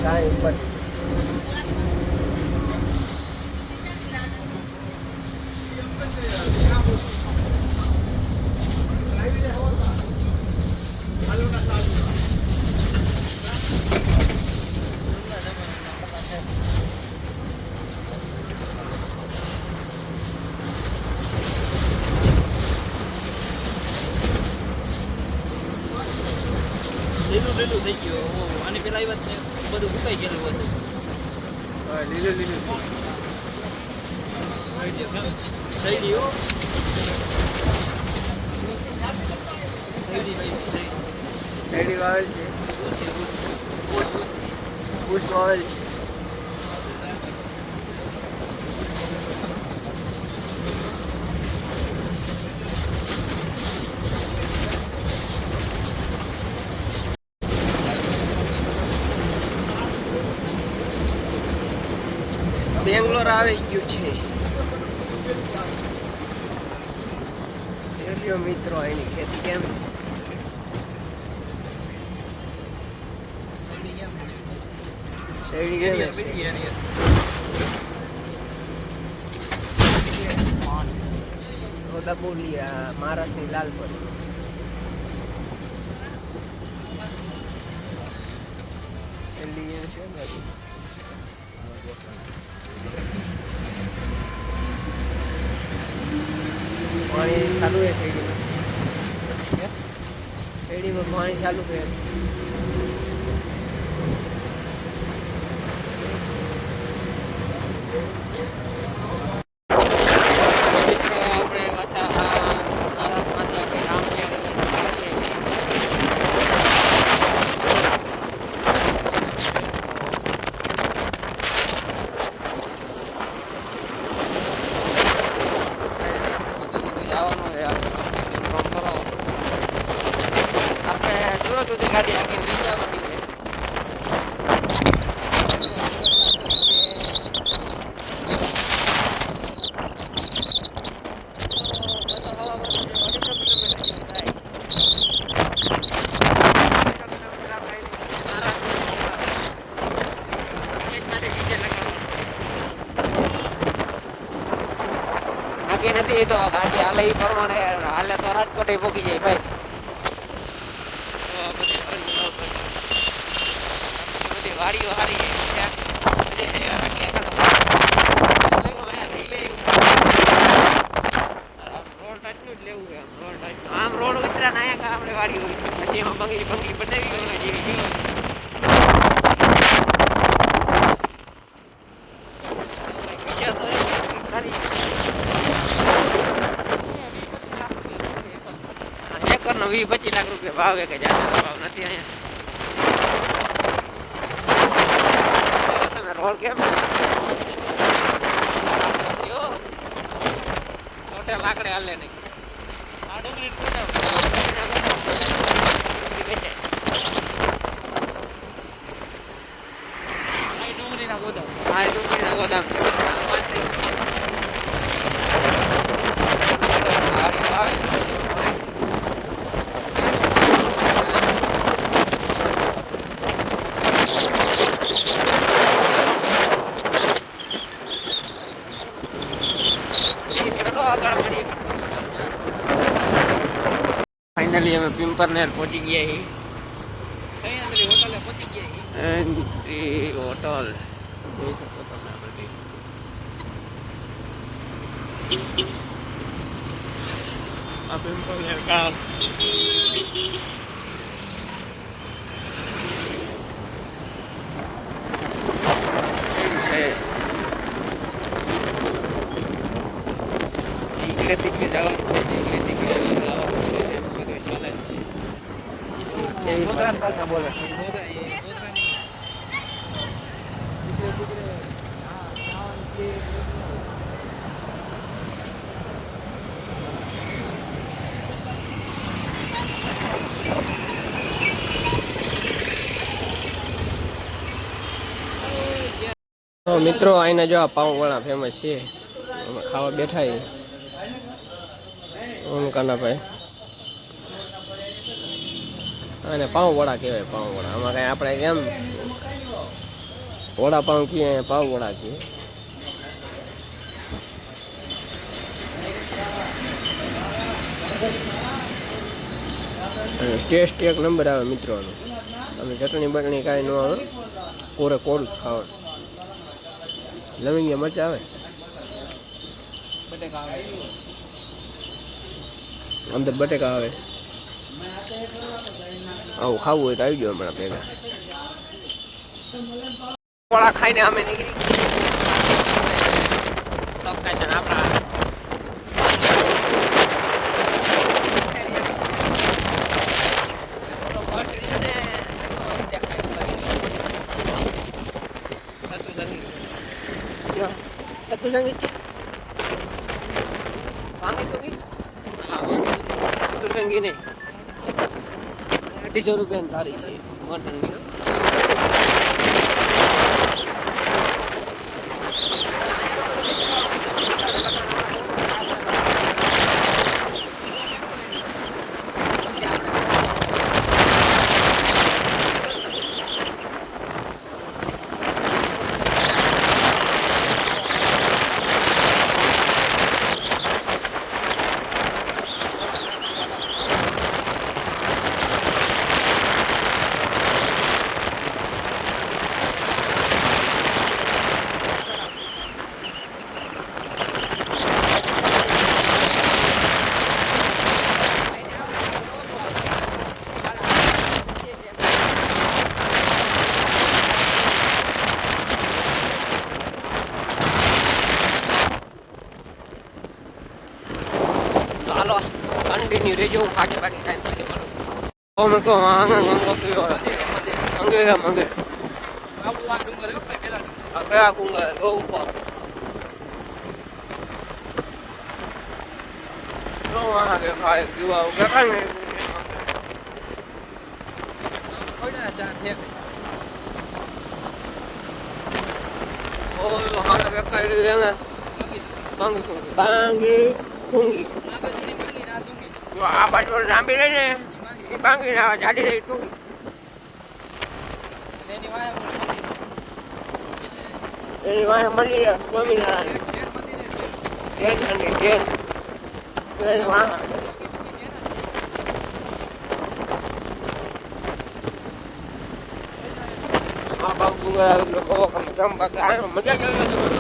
કાંઈ ઉપર લીલું થઈ ગયું આની પેલા એ વાત બધું સુકાઈ ગયેલું હતું. લીલું શૈલીઓ શેરડી વાવેલ છે, ઊસ વાવેલ છે. બેંગ્લોર આવી ગયું છે. જોજો મિત્રો એની ખેતી કેમ શેરડી કેમ રોદાપુલિયા મહારાષ્ટ્રની લાલપરી શેરડી છે બાજુ पानी चालू है शेडी में पानी चालू है. ગાડી આખી લઈ જવાની છે. નથી તો ગાડી હાલે એ પ્રમાણે હાલે તો રાજકોટ પહોંચી જાય ભાઈ. વાડીઓ હારી આમ રોડ ઉતરા નાયા આપણે વાડી હોય પછી એમાં બંગલી બનાવી જેવી એકર નો 20-25 લાખ રૂપિયા ભાવ એક હજાર ભાવ નથી અહીંયા. રોડ કેમ હોટેલ લાકડે હાલે નહીં. આ ડુંગળી ડુંગળીના ગોદામ, હા ડુંગળીના ગોદામ फाइनली हमें पिंपरनेर पहुंची गया ही. कहीं अंदर होटल पहुंची गया ही. एंट्री होटल देख सकते हो તમે આપણે આ पिंपरनेर का છે ઈકડે તીકડે જવાનું છે. ઈકડે તીકડે જવાનું છે. ગોધરાન પાછા બોલે મિત્રો. આઈને જો આ પાઉંવાળા ફેમસ છે. અમે ખાવા બેઠા ઓમ કાનાભાઈ. અને પાઉંવાળા કહેવાય. પાઉંવાળા આમાં કઈ આપણે કેમ વડાપાઉં કીએ અહીંયા પાવ વડા કીએ. અને ટેસ્ટ એક નંબર આવે મિત્રોનો. તમે ચટણી બટણી કાંઈ ન આવે, કોરે કોરું જ ખાવાનું. લવિંગિયા મરચાં આવે, અંદર બટેકા આવે. આવું ખાવું હોય તો આવી જાવ હમણાં ભેગા. વડા ખાઈને અમે નીકળી આપણા satu sanggit wangi tuh nih wangi satu sanggit nih ₹200 tari sih mutton nih. Halo, continue rejo pakai kain pakai malu. Oh mereka mana ngomong tu orang. Angge ya angge. Aku nggak lupa. Kau mana ke kain jiwa? Kau kan ni. Kau dah jangan. Oh mana ke kain dia? Banggi. Kungi. Wah, apa tu ambil ini? Dipanggil lah, jadi itu. Ini mana mandi ya? Suami lah. Dia. Ini mana? Apa gua bawa kamu gambar kan? Menjaga betul.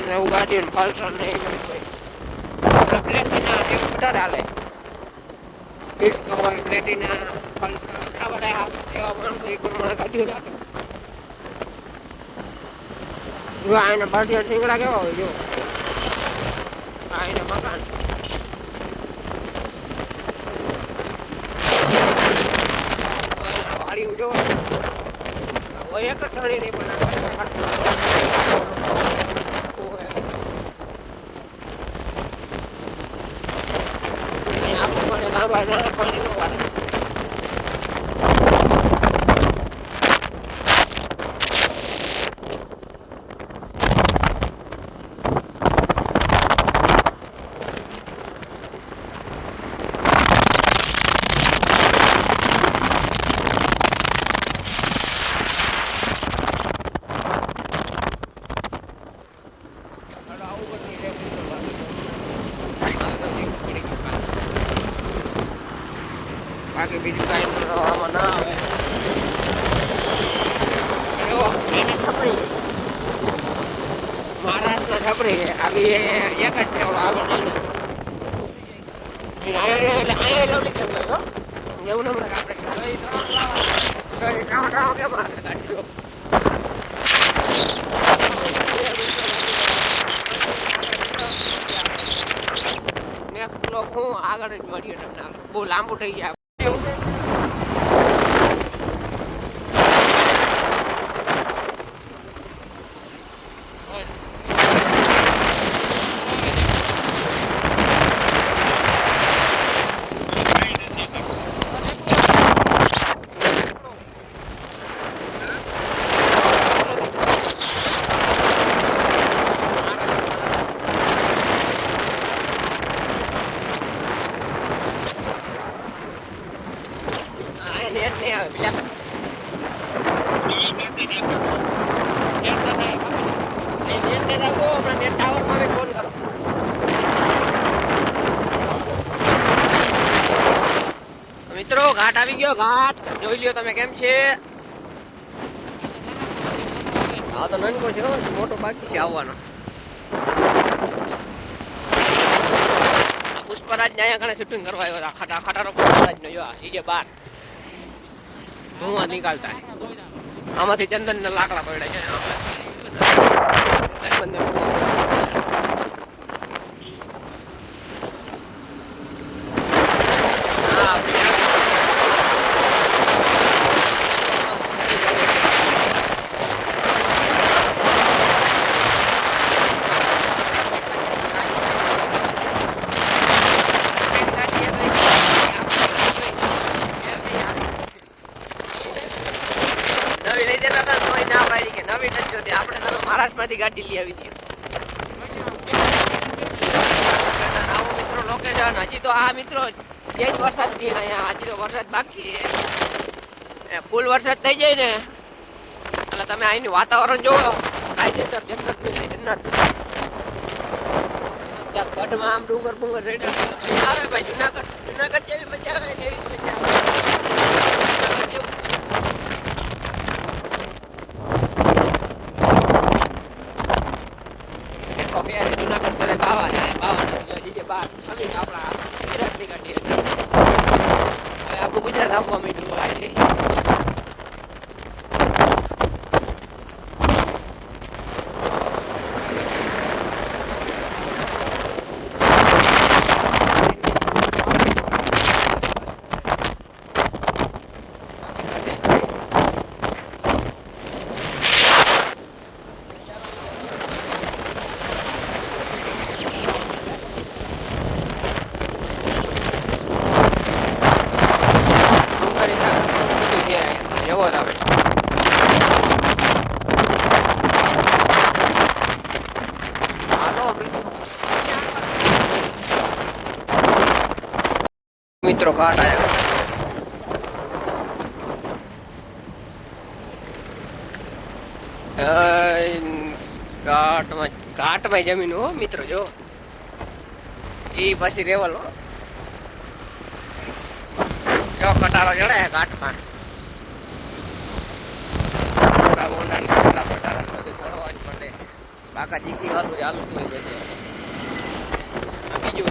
ને ઉગાડીને ફાલસો નહીં Platina એક બધા હાલે disco હોય Platina ફાલસો આ બધા એવા માણસો એક પ્રમાણે કાઢી રાખે. જો આ એના ભાટિયા ઠીંગડા કેવા હોય, જો આ એના મકાન વાડી જો એક જ ધણી નહીં પણ લાંબા જણા પાણી નો વાળે. બાકી બીજું કાંઈ કરવામાં ના આવે. એને છપરી મહારાષ્ટ્ર છપરી આવી એક જ છે આવે નહીં અહીંયા એવું નંબર આપણે કેમ કાઢ્યો ને વ્લોગ હું આગળ જ મળીએ તમને. બહુ લાંબુ થઈ ગયા. નેટ નહીં આવે પેલા નેટ ટાવરમાં ફોન કરો. મિત્રો ઘાટ આવી ગયો. ઘાટ જોઈ લ્યો તમે કેમ છે. હા તો નાનકો છે, મોટો બાકી છે આવવાનો. પુષ્પરાજ ને અહીંયા કણે શૂટિંગ કરવા આવ્યો હતા. ખટારો પુષ્પરાજ નો જો ડીજે બાર ધુઆ નીકળતા. આમાંથી ચંદન ના લાકડા પડ્યા છે. નવી લઈ જતા હતા કોઈ ના પાડી કે નવી નથી જોતી, આપણે તમે મહારાષ્ટ્રમાંથી ગાડી લઈ આવી દઈએ. આવો મિત્રો લોકેશન. હજી તો આ મિત્રો જે જ વરસાદ થી અહીંયા હજી તો વરસાદ બાકી છે. ફૂલ વરસાદ થઈ જાય ને એટલે તમે અહીંનું વાતાવરણ જોવો કાયદેસર જન્નત ની જન્નત. ત્યાં ગઢમાં આમ ડુંગર બુંગર ચડ્યા આવે ભાઈ. જુનાગઢ જેવી મજા આવે ને એવી મજા આવે. જુનાગઢ પેલા બાવા જાય. બાવા નથી બાર આપણા ગુજરાતની ગાડી. હવે આપણું ગુજરાત આપવા માંડ્યું ભાઈ. મિત્રો ઘાટ આવ્યા. ઘાટમાં જમીન હો મિત્રો. જો એ પછી રેવલ હો. જો કટારો જડાય ઘાટમાં. બાકા જીકી વાળું ચાલતું હોય છે. બીજું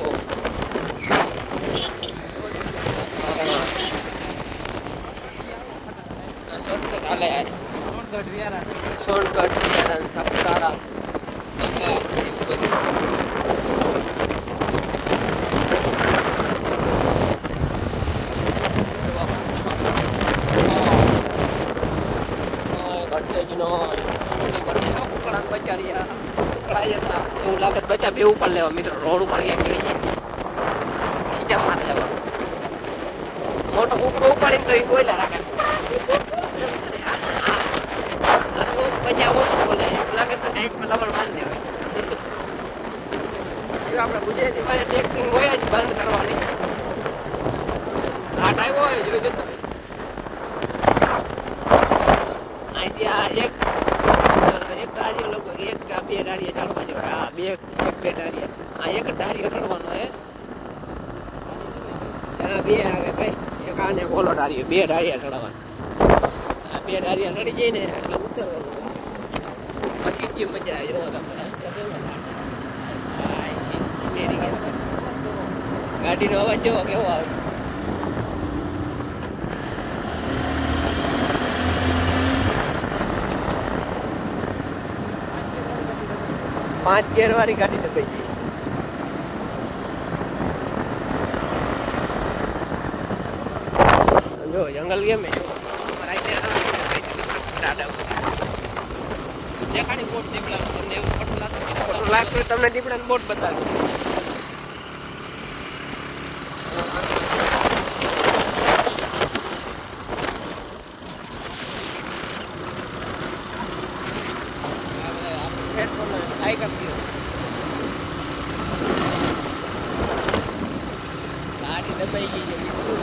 શોર્ટકટ હાલે શોર્ટકટ સાપુતારા એવું લાગે બચ્ચા બે ઉપર લેવા મિત્રો. રોડ ઉપર ક્યાંક લઈ જાય ખીચા મારે લેવા. મોટો કુકડો ઉપાડીને તો એ કોયલા રાખે. ઓછું બોલે લાગે તો ટાઈટમાં લવણ બાંધી દેવાય. આપણે ગુજરાતી પાસે ટેક્ટિંગ હોય જ બંધ કરવાની. ઘાટ આવ્યો હોય જોઈ જતો અહીંથી આ એક ડાળીઓ લગભગ એક બે ડાળીએ ચાલવા જોઈએ. હા બે ડાળીએ. હા એક ડાળીઓ ચડવાનો હે. હા બે આવે ભાઈ. એક આને ઓલો ડાળીઓ. બે ડાળીયા ચડવાનું. આ બે ડાળીયા ચડી જાય ને એટલે ઉતરવાનું. પછી જે મજા આવે જોવા તમે રસ્તા ગાડીનો અવાજ જોવો કેવો આવે. પાંચ ગેર વાળી ગાડી તો કઈ જાય. જો જંગલ કેમ જો દેખાડી બોટ દીપડા તમને એવું ખોટું લાગતું હોય તો ખોટું લાગતું હોય તમને દીપડાનો બોટ બતાવ્યો. ગાડી દબાઈ ગઈ છે મિત્રો.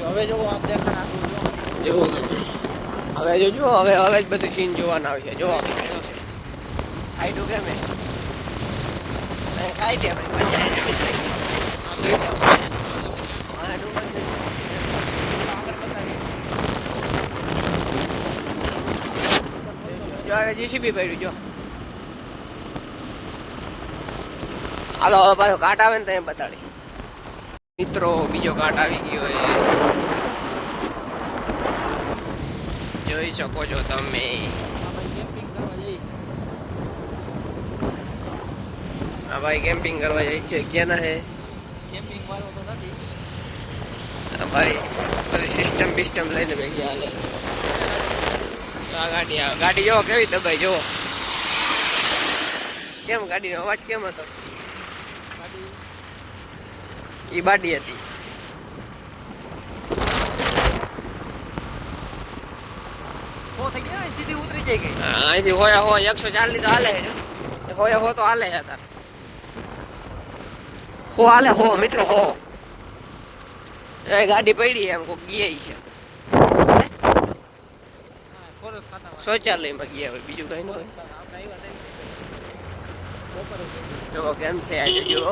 હવે જો આમ દેખાડ આખું જો જો હવે જો હવે જ બધું સીન જોવાના આવશે. જો ખાઈડું કેમ ખાઈ દે ભાઈ મજા આવે આમ લઈ જાવ જો હવે જીસીબી પડ્યું જો. હાલો હવે પાછો કાટ આવે ને તો એમ બતાડી મિત્રો. બીજો કાટ આવી ગયો એ જોઈ શકો છો તમે. કેમ્પિંગ કરવા જઈ હા ભાઈ કેમ્પિંગ કરવા જાય છે. ક્યાં હે કેમ્પિંગ વાળો તો નથી. હા ભાઈ બધી સિસ્ટમ બિસ્ટમ લઈને ભેગી હાલે. આ ગાડી આવે. ગાડી જો કેવી દબાઈ જો. કેમ ગાડીનો અવાજ કેમ હતો? ઈ બાડી હતી. સીધી ઉતરી જાય ગઈ. અહીંથી હોયા હો 140 તો હાલે. હોયા હો તો હાલે છે તાર. હો હાલે હો મિત્રો હો. એ ગાડી પડી એમ કોક ગઈ છે. શૌચાલયમાં ગયા હોય બીજું કઈ ન હોય. જો કેમ છે આજે જો.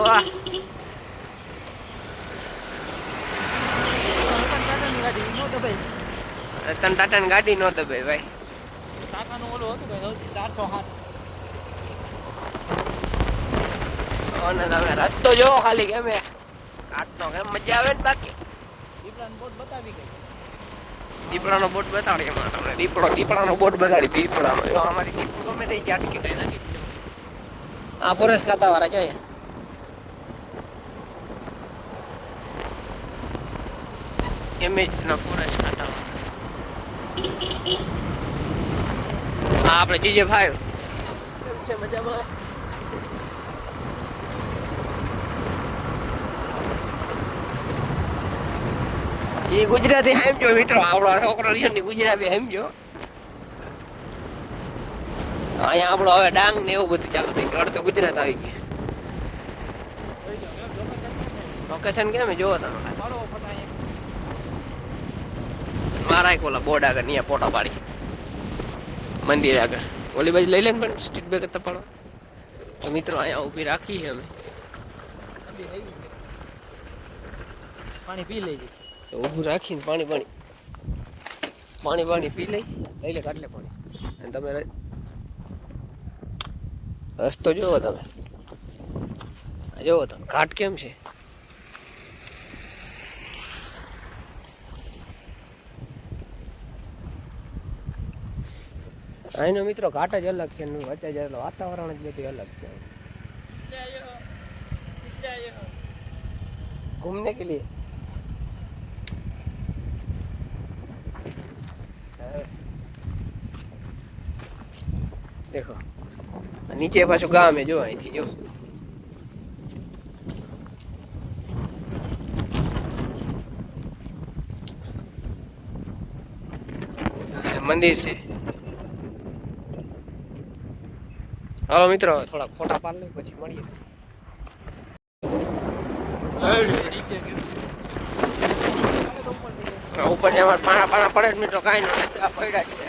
રતન ટાટાની ગાડી નો દબાઈ ભાઈ. ટાટાનું ઓલું હતું ભાઈ 407. અને તમે રસ્તો જો ખાલી કેમ કાટનો કેમ મજા આવે ને. બાકી દીપડાનો બોટ બતાવી ગઈ. દીપડાનો બોટ બતાડી એમાં તમને. દીપડાનો બોટ બતાડી. દીપડાનો જો અમારી દીપડો ગમે તે ઝાટકી કઈ નાખી. આ ફોરેસ્ટ ખાતા વાળા જોઈએ. એમએચના ફોરેસ્ટ ખાતા વાળા. હા આપણે જીજે ભાઈ કેમ છે મજામાં? એ ગુજરાતી સમજો મિત્રો. આપણો છોકરો ની ગુજરાતી સમજો. અહીંયા આપણો હવે ડાંગ ને એવું બધું ચાલુ થઈ ગયું. અડધો ગુજરાત આવી ગયું. લોકેશન કેમ જોવો તમે? મારા એક ઓલા બોર્ડ આગળ અહીંયા ફોટા પાડી મંદિર આગળ. ઓલી બાજુ લઈ લે ને પણ સ્ટ્રીટ બેગ તો પડવા. તો મિત્રો અહીંયા ઊભી રાખી છે અમે. પાણી પી લેજે. તો ઊભું રાખીને પાણી પી લઈ લે કાઢલે પાણી. અને તમે રસ્તો જોવો તમે. જોવો તમે ઘાટ કેમ છે. અહીંનો મિત્રો ઘાટ જ અલગ છે. અત્યારે વાતાવરણ જ બધું અલગ છે. घूमने के लिए देखो नीचे पाछू गांव में जो आई थी जो मंदिर से. હાલો મિત્રો થોડા ફોટા પાડ લે પછી મળીએ. ઉપર જેમાં પાણા પડે જ મિત્રો કાંઈ ન પડ્યા જ છે.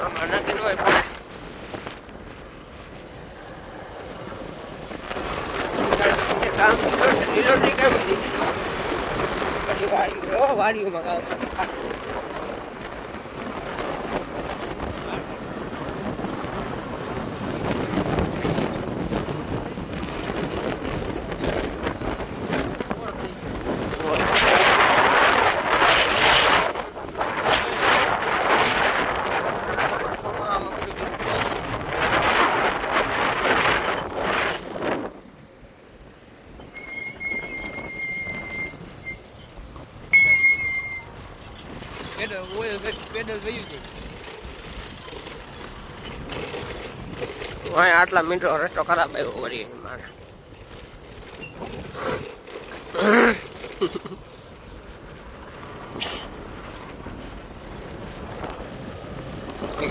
આમાં નક્કી ન હોય પડે. કામ લીલોડી કેમ દીધી બધી વાડીઓમાં કામ પેડલ ઓઇલ પેડલ વયું જાય. વાય આટલા મિત્રો રસ્તો ખરાબ આવ્યો વળી મારે.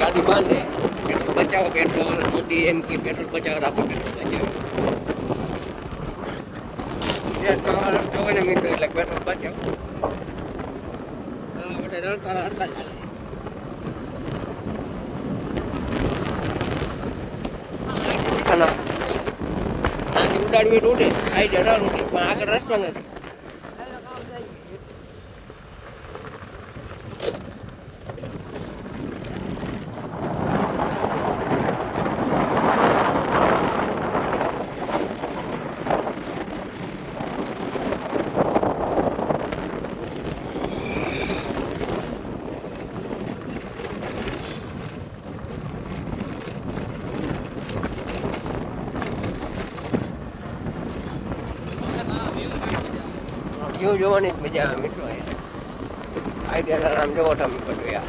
ગાડી બાંધે પેટ્રોલ બચાવો, પેટ્રોલ મોદી એમ કે પેટ્રોલ બચાવો, રાખો પેટ્રોલ બચાવો. ગુજરાતમાં રસ્તો હોય ને મિત્રો એટલે પેટ્રોલ બચાવો. આપણે રડતા રડતા ચાલે. આથી ઉડાડવી તો ઉડે, આઈ જરા ઉડે, પણ આગળ રસ્તો નથી. વ્યૂ જોવાની જ મજા આવે મિત્રો. આઈડિયા આમ જોવો તમે બધું યાર.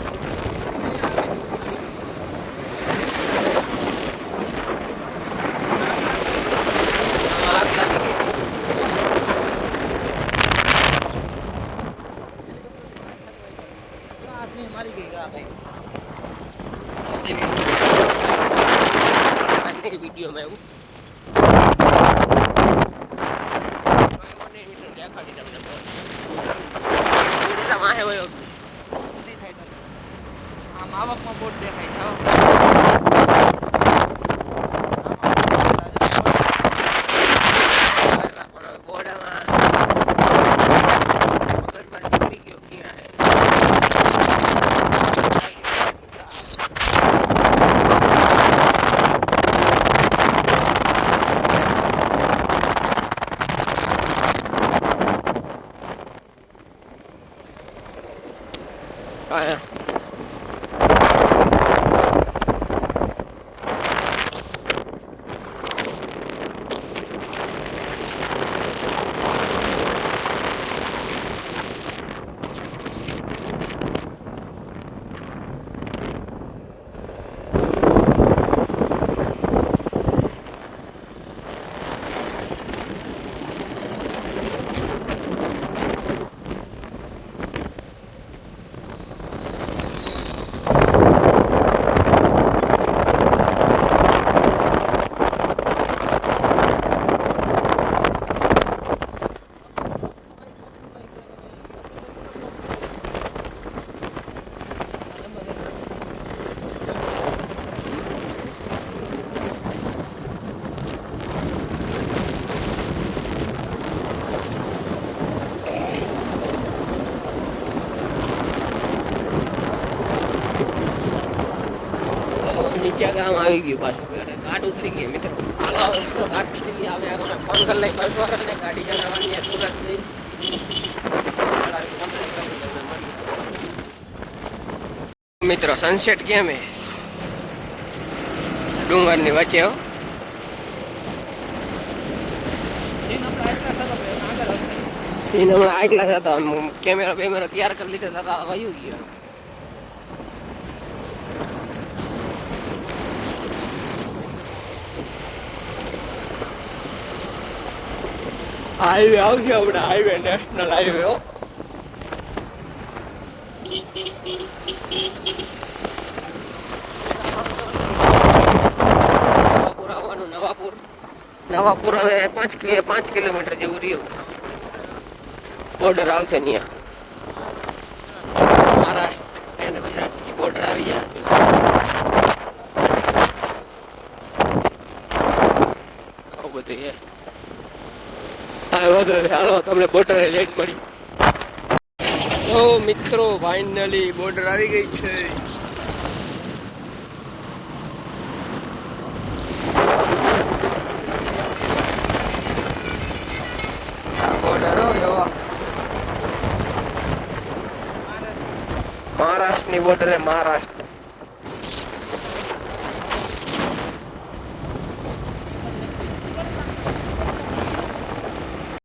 આગ લાગી ગઈ. મારી ગઈ વિડીયોમાં એવું દેખાડી તમને માહે વયો આમ આવકમાં બોટ દેખાય બોર્ડમાં આયા નીચે ગામ આવી ગયું પાછું. ઘાટ ઉતરી ગઈ મિત્રો. હાલો મિત્રો, ઘાટ ઉતરી ગઈ. હવે આગળ ફોન કરી લઈ બસ વાળાને, ગાડી ચલાવવાની છે સુરત જઈ. મિત્રો સનસેટ કેમ હે ડુંગરની વચ્ચે હો. સીન હમણાં આટલા હતા, કેમેરા બેમેરા તૈયાર કરી લીધા હતા, વયું ગયો. હાઈવે આવશે હમણાં, હાઈવે નેશનલ હાઈવે હો. નવાપુર આવવાનું. નવાપુર હવે 5 કિલોમીટર જેવું રહ્યું. બોર્ડર આવશે ત્યાં. મહારાષ્ટ્ર અને ગુજરાતની બોર્ડર આવી જાય. આવું બધું છે. હાલો તમને બોર્ડર લેટ મળી. તો મિત્રો ફાઇનલી બોર્ડર આવી ગઈ છે. બોર્ડર મહારાષ્ટ્રની બોર્ડર હે મહારાષ્ટ્ર.